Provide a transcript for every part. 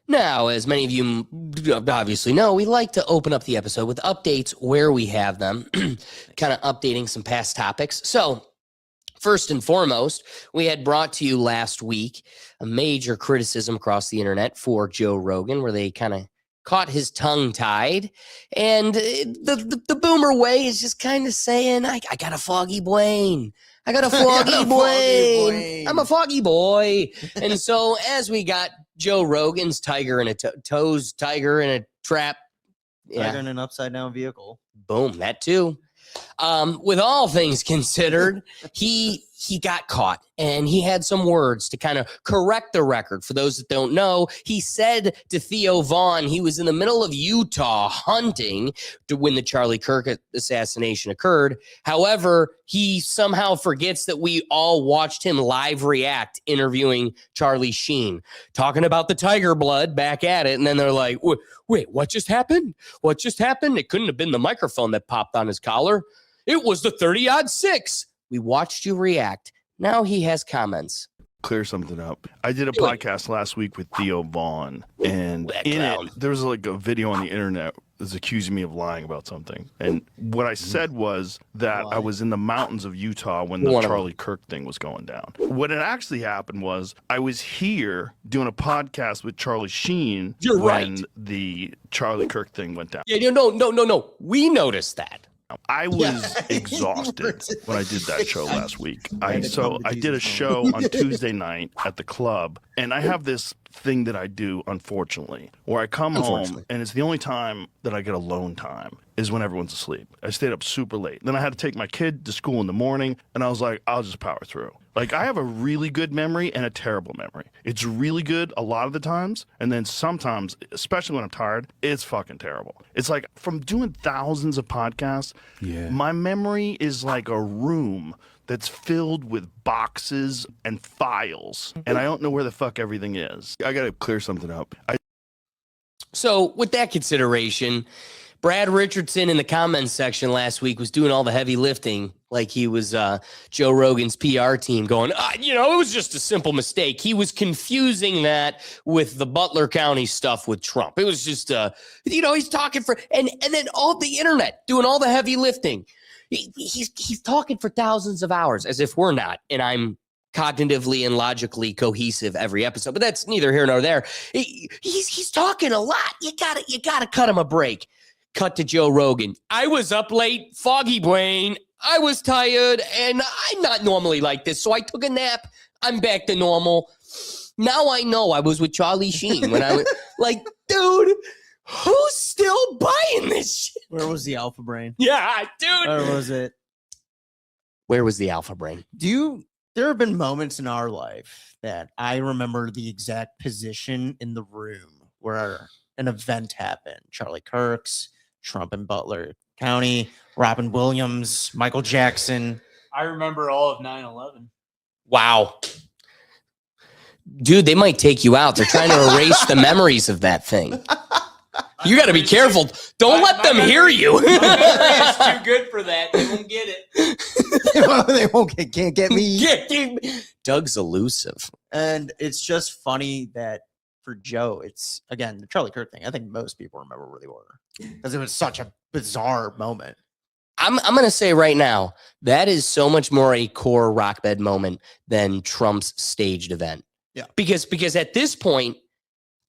Now, as many of you obviously know, we like to open up the episode with updates where we have them, kind of updating some past topics. So, first and foremost, we had brought to you last week a major criticism across the internet for Joe Rogan, where they kind of caught his tongue tied. And the boomer way is just kind of saying, I got a foggy brain. I got a foggy brain. I'm a foggy boy. And so as we got Joe Rogan's tiger in a tiger in a trap. Tiger in an upside down vehicle. Boom, that too. With all things considered, he got caught and he had some words to kind of correct the record. For those that don't know, he said to Theo Vaughn, he was in the middle of Utah hunting when the Charlie Kirk assassination occurred. However, he somehow forgets that we all watched him live react interviewing Charlie Sheen, talking about the tiger blood, back at it. And then they're like, wait, what just happened? What just happened? It couldn't have been the microphone that popped on his collar. It was the 30-06. We watched you react. Now he has comments. Clear something up. I did a podcast last week with Theo Vaughn, and in it, there was like a video on the internet that's accusing me of lying about something. And what I said was that I was in the mountains of Utah when the Charlie Kirk thing was going down. What had actually happened was I was here doing a podcast with Charlie Sheen when the Charlie Kirk thing went down. Yeah, no. We noticed that. I was exhausted when I did that show last week. I did a show on Tuesday night at the club, and I have this thing that I do, unfortunately, where I come home, and it's the only time that I get alone time is when everyone's asleep. I stayed up super late. Then I had to take my kid to school in the morning, and I was like, I'll just power through. Like, I have a really good memory and a terrible memory. It's really good a lot of the times, and then sometimes, especially when I'm tired, it's fucking terrible. It's like, from doing thousands of podcasts, my memory is like a room that's filled with boxes and files, and I don't know where the fuck everything is. I gotta clear something up. So, with that consideration, Brad Richardson in the comments section last week was doing all the heavy lifting like he was Joe Rogan's PR team going, it was just a simple mistake. He was confusing that with the Butler County stuff with Trump. It was just, he's talking for, and then all the internet doing all the heavy lifting. He's talking for thousands of hours as if we're not, and I'm cognitively and logically cohesive every episode, but that's neither here nor there. He's talking a lot. You gotta cut him a break. Cut to Joe Rogan. I was up late, foggy brain. I was tired, and I'm not normally like this, so I took a nap. I'm back to normal. Now I know I was with Charlie Sheen when I was like, dude, who's still buying this shit? Where was the alpha brain? Yeah, dude. Where was it? Where was the alpha brain? There have been moments in our life that I remember the exact position in the room where an event happened. Charlie Kirk's, Trump and Butler County, Robin Williams, Michael Jackson. I remember all of 9/11. Wow. Dude, they might take you out. They're trying to erase the memories of that thing. You got to be careful. Don't let them hear you. It's too good for that. They won't get it. Can't get me. Doug's elusive. And it's just funny that for Joe, it's, again, the Charlie Kirk thing. I think most people remember where they were because it was such a bizarre moment. I'm going to say right now, that is so much more a core rock bed moment than Trump's staged event. Yeah. Because at this point,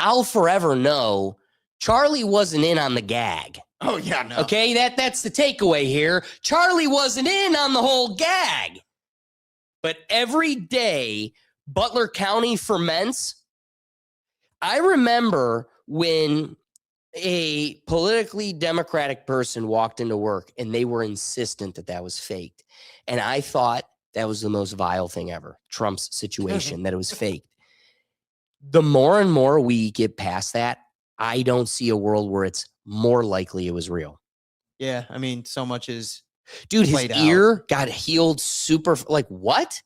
I'll forever know Charlie wasn't in on the gag. Oh, yeah, no. Okay, that's the takeaway here. Charlie wasn't in on the whole gag. But every day Butler County ferments. I remember when a politically democratic person walked into work and they were insistent that was faked. And I thought that was the most vile thing ever. Trump's situation, that it was faked. The more and more we get past that, I don't see a world where it's more likely it was real. Yeah, I mean, so much is dude, his ear got healed super. Like, what?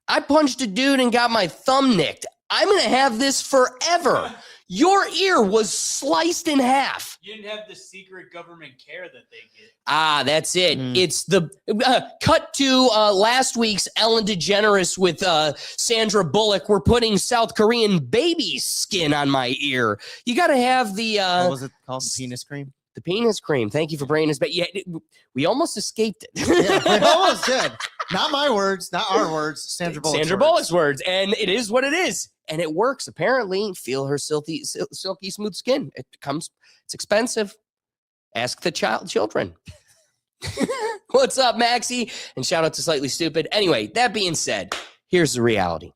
I punched a dude and got my thumb nicked. I'm going to have this forever. Your ear was sliced in half. You didn't have the secret government care that they get. Ah, that's it. Mm. It's the cut to last week's Ellen DeGeneres with Sandra Bullock. We're putting South Korean baby skin on my ear. You got to have the What was it called? The penis cream? the penis cream. Thank you for bringing us back. Yeah, we almost escaped it. Yeah, we almost did. Not my words, not our words. Sandra Bullock's Words, and it is what it is, and it works. Apparently, feel her silky, smooth skin. It's expensive. Ask the children. What's up, Maxie? And shout out to Slightly Stupid. Anyway, that being said, here's the reality.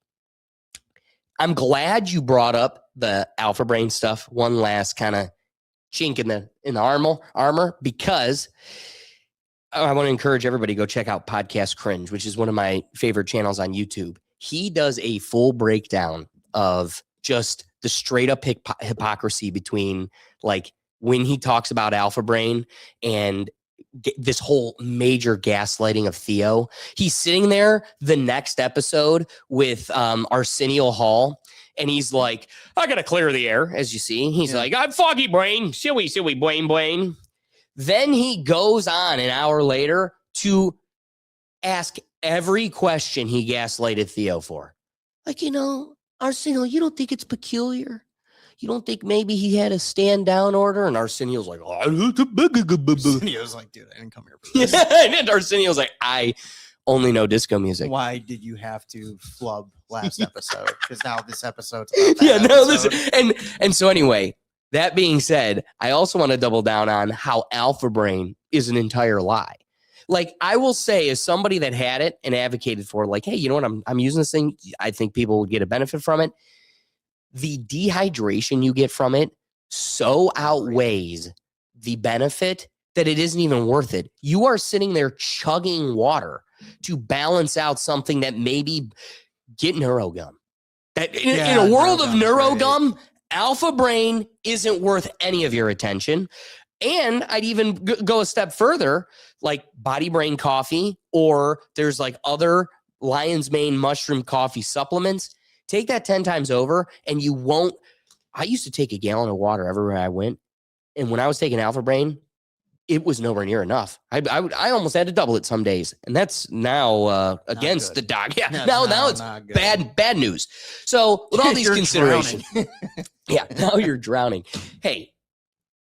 I'm glad you brought up the Alpha Brain stuff. One last kind of chink in the armor, because I want to encourage everybody to go check out Podcast Cringe, which is one of my favorite channels on YouTube. He does a full breakdown of just the straight up hypocrisy between like when he talks about Alpha Brain and this whole major gaslighting of Theo. He's sitting there the next episode with Arsenio Hall, and he's like, I got to clear the air, as you see. He's like, I'm foggy brain, silly brain. Then he goes on an hour later to ask every question he gaslighted Theo for. Like, Arsenio, you don't think it's peculiar? You don't think maybe he had a stand down order? And Arsenio's like, Arsenio's like, dude, I didn't come here for this. and Arsenio's like, I only know disco music. Why did you have to flub last episode? Because now this episode's about that episode. And so anyway, that being said, I also want to double down on how Alpha Brain is an entire lie. Like, I will say, as somebody that had it and advocated for, like, hey, you know what? I'm using this thing. I think people would get a benefit from it. The dehydration you get from it so outweighs the benefit that it isn't even worth it. You are sitting there chugging water to balance out something that maybe get NeuroGum. That in a world of NeuroGum, Alpha Brain isn't worth any of your attention. And I'd even go a step further, like Body Brain Coffee, or there's like other Lion's Mane mushroom coffee supplements. Take that 10 times over and you won't. I used to take a gallon of water everywhere I went. And when I was taking Alpha Brain, it was nowhere near enough. I almost had to double it some days. And that's now against the doc. Yeah, now it's bad news. So with all these considerations, yeah, now you're drowning. Hey,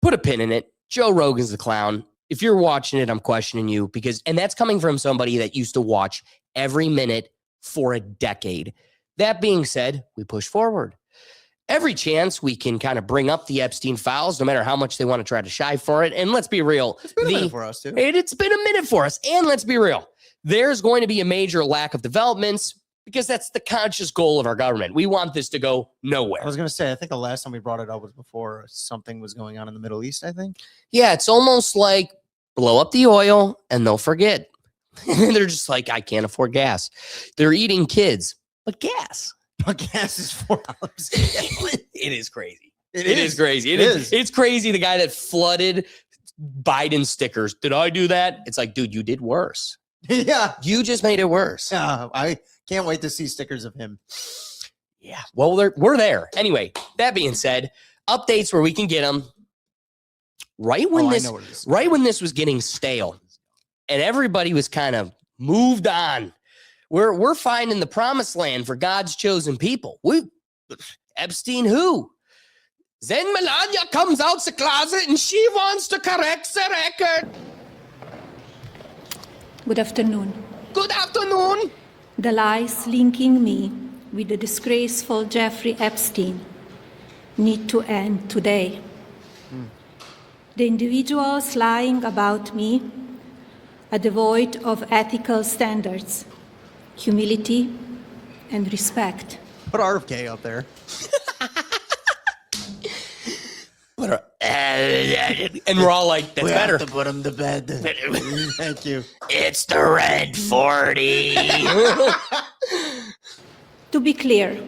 put a pin in it. Joe Rogan's the clown. If you're watching it, I'm questioning you and that's coming from somebody that used to watch every minute for a decade. That being said, we push forward. Every chance we can kind of bring up the Epstein files, no matter how much they want to try to shy for it. And let's be real. It's been a minute for us, too. It's been a minute for us. And let's be real. There's going to be a major lack of developments because that's the conscious goal of our government. We want this to go nowhere. I was going to say, I think the last time we brought it up was before something was going on in the Middle East, I think. Yeah, it's almost like blow up the oil and they'll forget. They're just like, I can't afford gas. They're eating kids. But gas. But gas is $4. It is crazy. It is crazy. It is. It's crazy. The guy that flooded Biden stickers. Did I do that? It's like, dude, you did worse. Yeah. You just made it worse. I can't wait to see stickers of him. Yeah. Well, we're there. Anyway, that being said, updates where we can get them. Right when this was getting stale and everybody was kind of moved on. We're finding the promised land for God's chosen people. Epstein who? Then Melania comes out the closet and she wants to correct the record. Good afternoon. Good afternoon. The lies linking me with the disgraceful Jeffrey Epstein need to end today. The individuals lying about me are devoid of ethical standards, humility, and respect. Put RFK up there. And we're all like, that's better. Have to put him to bed. Thank you. It's the red 40. To be clear,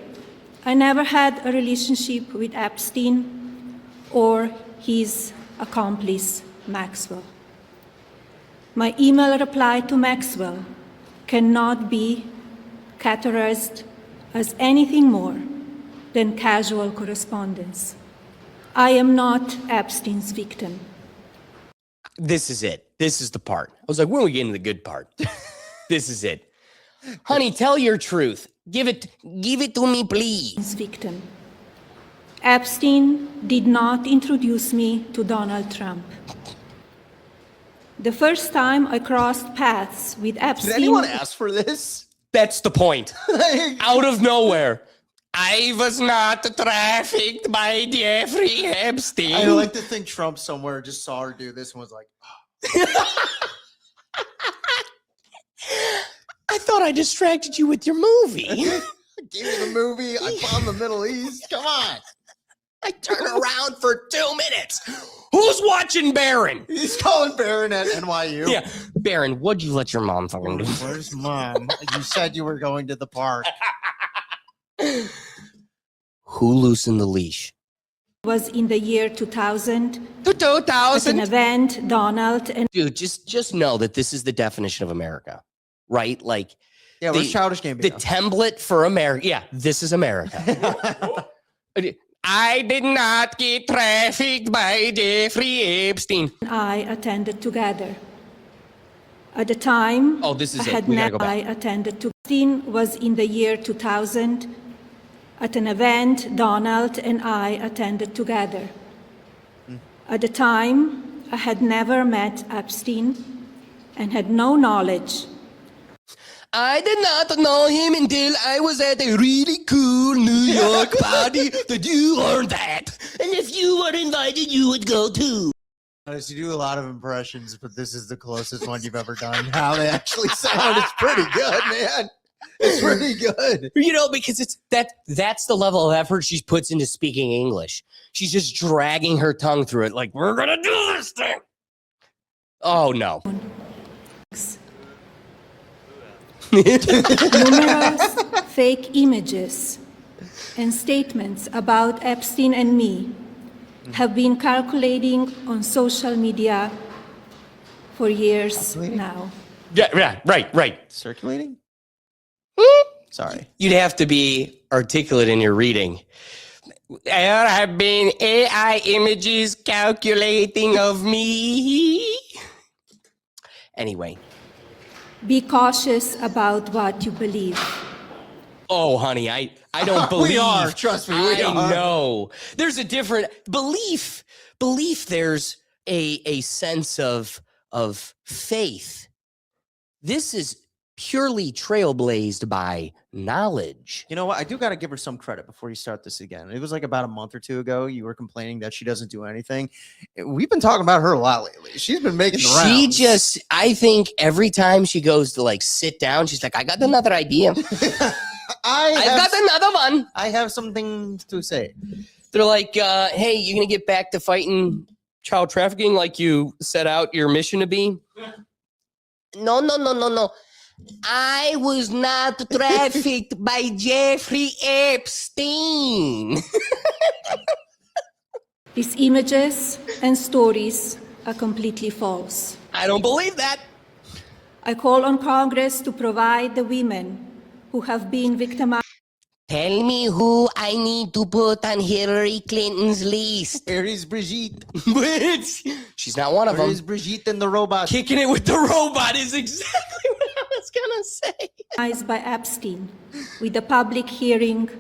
I never had a relationship with Epstein or his accomplice, Maxwell. My email reply to Maxwell cannot be categorized as anything more than casual correspondence. I am not Epstein's victim. This is it. This is the part. I was like, when are we getting to the good part? This is it. Honey, tell your truth. Give it to me, please. Victim. Epstein did not introduce me to Donald Trump. The first time I crossed paths with Did Epstein. anyone ask for this? That's the point. Out of nowhere. I was not trafficked by Jeffrey Epstein. I like to think Trump somewhere just saw her do this and was like, I thought I distracted you with your movie. I gave you the movie. I found the Middle East. Come on. I turned around for 2 minutes. Who's watching Barron? He's calling Barron at NYU. Yeah, Barron, what'd you let your mom fucking do? Where's mom? You said you were going to the park. Who loosened the leash? Was in the year 2000 The at an 2000. event Donald and Dude, just know that this is the definition of America, right? Like Yeah, where's The- Childish the Gambino? template for America. Yeah, this is America. I did not get trafficked by Jeffrey Epstein. I attended together. At the time, Oh, this is I it. had We gotta go I back. attended to. Epstein was in the year 2000 at an event Donald and I attended together. At the time, I had never met Epstein and had no knowledge I did not know him until I was at a really cool New York party that you learned that. And if you were invited, you would go too. Honest, you do a lot of impressions, but this is the closest one you've ever done. How they actually sound. It's pretty good, man. It's pretty good. You know, because that's the level of effort she puts into speaking English. She's just dragging her tongue through it like, we're going to do this thing. Oh, no. numerous fake images and statements about Epstein and me have been circulating on social media for years now. Yeah, right. Circulating? Sorry. You'd have to be articulate in your reading. There have been AI images calculating of me. Anyway. Be cautious about what you believe. Oh, honey, I don't believe. We are. Trust me, we I are. know. There's a different belief. There's a sense of faith. This is purely trailblazed by knowledge. You know what? I do got to give her some credit before you start this again. It was like about a month or two ago. You were complaining that she doesn't do anything. We've been talking about her a lot lately. She's been making the rounds. I think every time she goes to like sit down, she's like, I got another idea. I've got another one. I have something to say. They're like, hey, you going to get back to fighting child trafficking like you set out your mission to be? No. I was not trafficked by Jeffrey Epstein. These images and stories are completely false. I don't believe that. I call on Congress to provide the women who have been victimized. Tell me who I need to put on Hillary Clinton's list. Here is Brigitte. She's not one of Here them. is Brigitte and the robot. Kicking it with the robot is exactly what I was gonna say. By Epstein, with a public hearing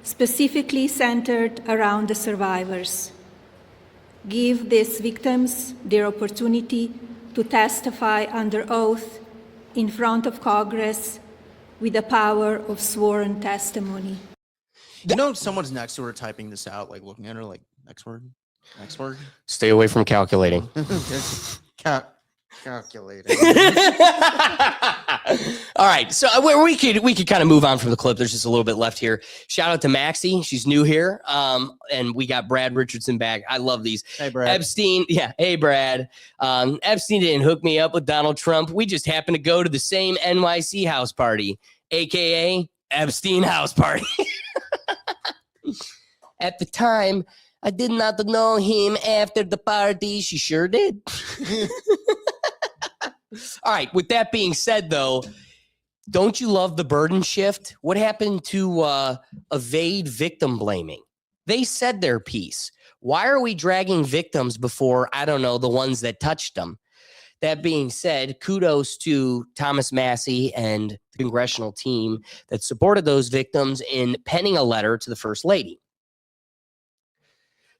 specifically centered around the survivors. Give these victims their opportunity to testify under oath in front of Congress with the power of sworn testimony. You know, someone's next to her typing this out, like looking at her, like next word. Stay away from calculating. Calculating. All right, so we could kind of move on from the clip. There's just a little bit left here. Shout out to Maxie, she's new here, and we got Brad Richardson back. I love these. Hey, Brad. Epstein, yeah. Hey, Brad. Epstein didn't hook me up with Donald Trump. We just happened to go to the same NYC house party, aka Epstein house party. At the time, I did not know him. After the party, she sure did. All right. With that being said, though, don't you love the burden shift? What happened to evade victim blaming? They said their piece. Why are we dragging victims before, I don't know, the ones that touched them? That being said, kudos to Thomas Massie and the congressional team that supported those victims in penning a letter to the First Lady.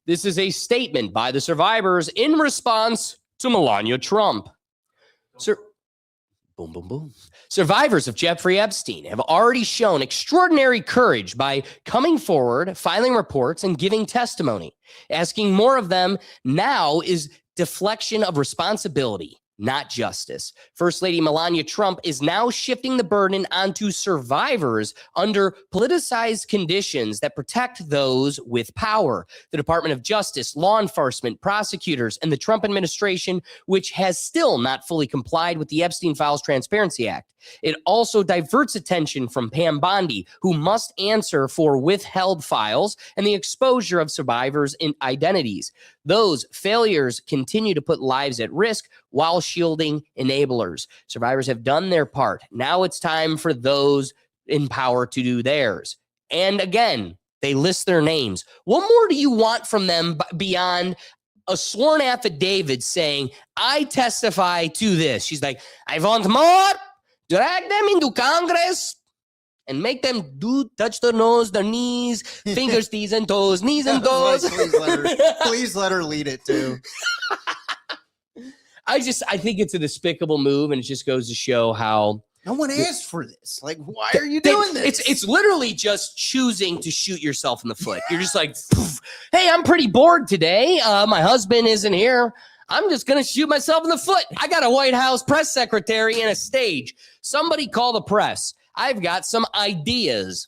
This is a statement by the survivors in response to Melania Trump. Boom, boom, boom. Survivors of Jeffrey Epstein have already shown extraordinary courage by coming forward, filing reports, and giving testimony. Asking more of them now is deflection of responsibility, not justice. First Lady Melania Trump is now shifting the burden onto survivors under politicized conditions that protect those with power. The Department of Justice, law enforcement, prosecutors, and the Trump administration, which has still not fully complied with the Epstein Files Transparency Act. It also diverts attention from Pam Bondi, who must answer for withheld files and the exposure of survivors' identities. Those failures continue to put lives at risk while shielding enablers. Survivors have done their part. Now it's time for those in power to do theirs. And again, they list their names. What more do you want from them beyond a sworn affidavit saying, I testify to this? She's like, I want more. Drag them into Congress and make them touch their nose, their knees, fingers, knees, and toes, knees and toes. Please let her lead it too. I think it's a despicable move, and it just goes to show how no one asked for this. Like, why are you doing this? It's literally just choosing to shoot yourself in the foot. You're just like, hey, I'm pretty bored today. My husband isn't here. I'm just going to shoot myself in the foot. I got a White House press secretary and a stage. Somebody call the press. I've got some ideas.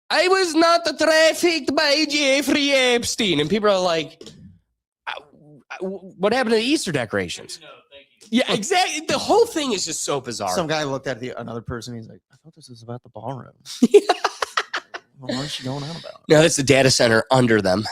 I was not trafficked by Jeffrey Epstein. And people are like, what happened to the Easter decorations? No, thank you. Yeah, exactly. The whole thing is just so bizarre. Some guy looked at another person. He's like, I thought this was about the ballroom. What is she going on about? No, it's the data center under them.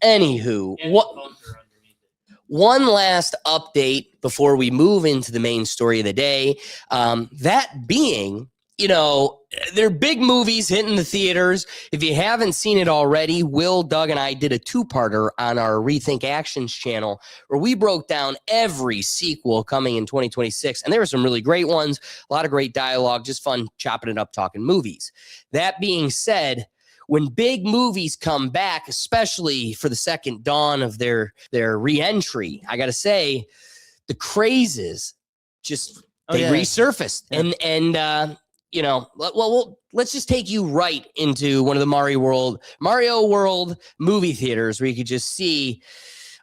Anywho, And what? the bunker underneath it. One last update before we move into the main story of the day. That being, there are big movies hitting the theaters. If you haven't seen it already, Will, Doug, and I did a two-parter on our Rethink Actions channel where we broke down every sequel coming in 2026. And there were some really great ones, a lot of great dialogue, just fun chopping it up, talking movies. That being said, when big movies come back, especially for the second dawn of their re-entry, I got to say, the crazes just resurfaced. Yeah. Well, let's just take you right into one of the Mario World movie theaters where you could just see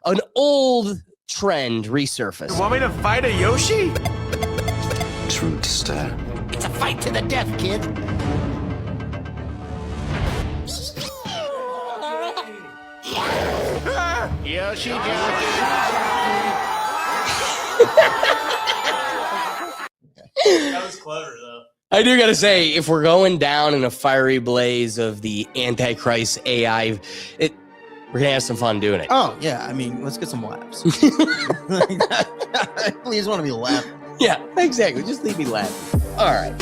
an old trend resurface. You want me to fight a Yoshi? It's rude to stare. It's a fight to the death, kid. Yoshi That was clever, though. I do got to say, if we're going down in a fiery blaze of the Antichrist AI, we're going to have some fun doing it. Oh, yeah. I mean, let's get some laughs. Please want to be laughing. Yeah, exactly. Just leave me laughing. All right.